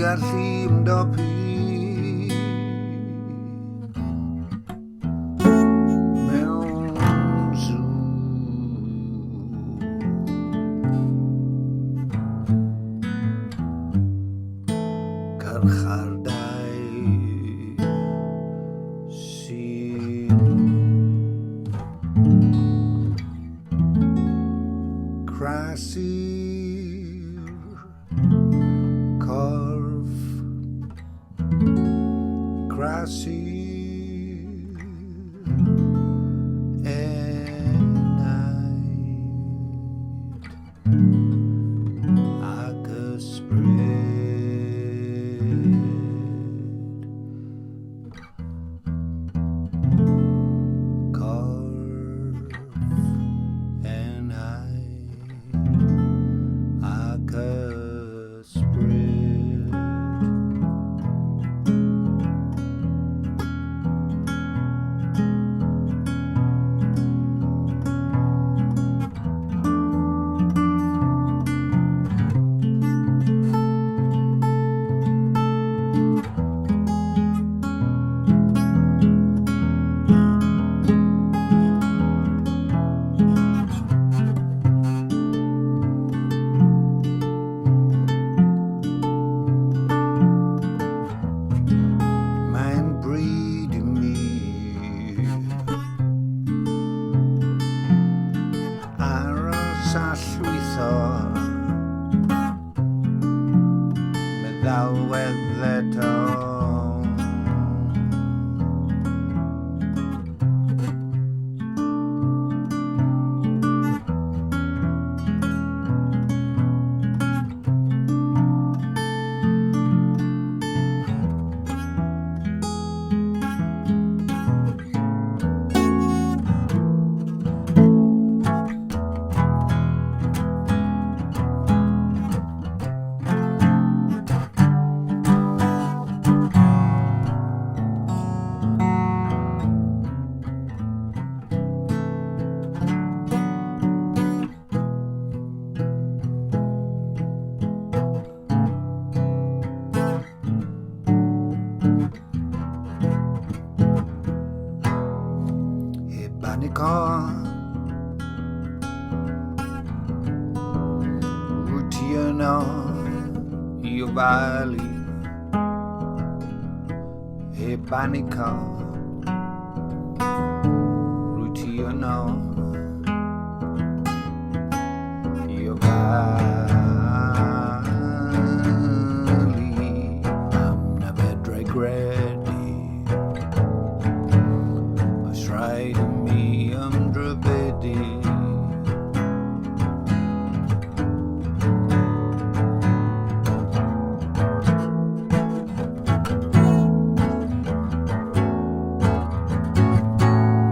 gallu ymdopi mewn Carchardai sy'n crasu'r corff, crasu'r enaid ac ysbryd. Corff, enaid ac ysbryd. Mae'n bryd I mi Aros a llwytho Meddalwedd eto. HEB Banico Rwyt yno I Ofalu. HEB Banico Rwyt yno I Ofalu. Na fedra'i gredu Rhaid mi Ymdrybaeddu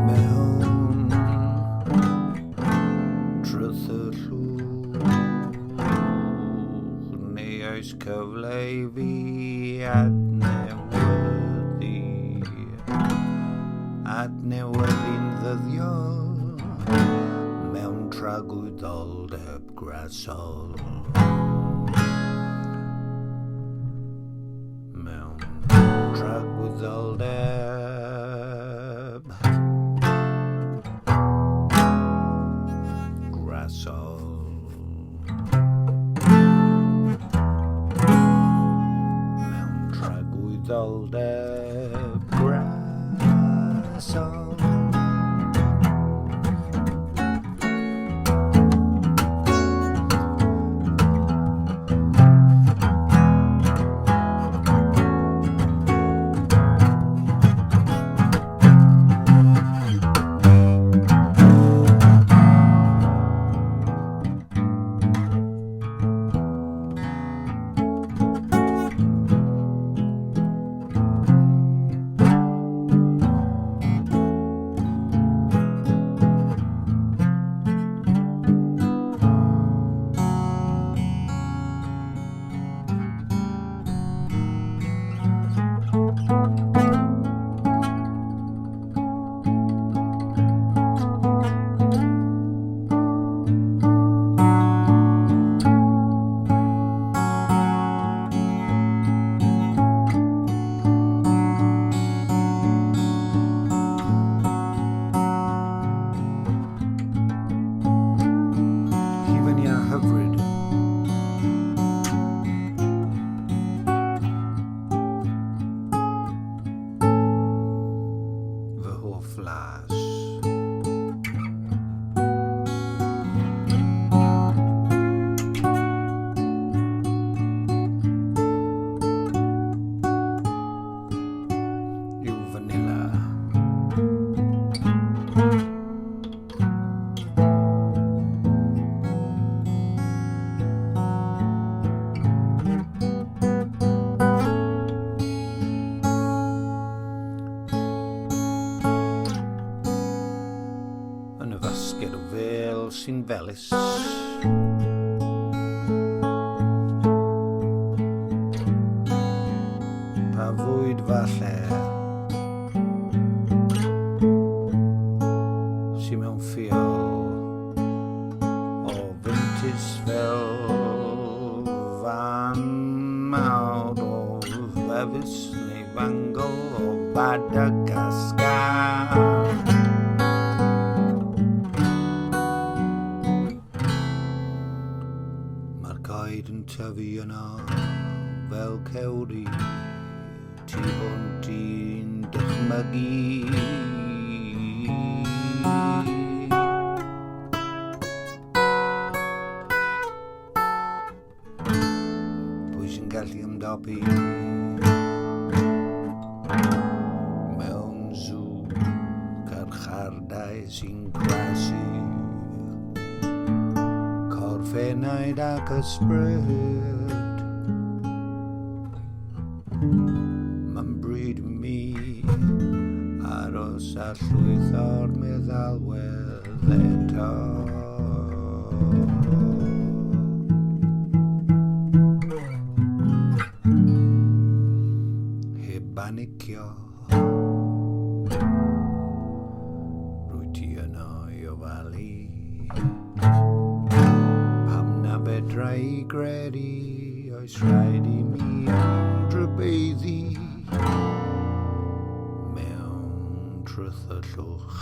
mewn trythyllwch neu oes cyfle I fi Adnewyddu'n Ddyddiol mewn Tragwyddoldeb Grasol mewn Tragwyddoldeb Grasol mewn Tragwyddoldeb Grasol. hyfryd. Fy hoff flas. Yw fanila. Yn y fasged o fel sy'n felys. Pa fwyd falle sy'n mewn ffiol o fyntus fel fan mawr o felys neu fangol o Madagascar. Mae'r coed yn tyfu yno fel cewri, tu hwnt i'n dychmygu. Pwy sy'n gallu ymdopi mewn Carchardai sy'n crasu corff, enaid ac ysbryd. Mae'n bryd mi Aros a llwytho'r Meddalwedd eto. HEB Banico Rwyt yno I Ofalu. Pam na fedra'i gredu oes rhaid I mi ymdrybaeddu mewn trythyllwch.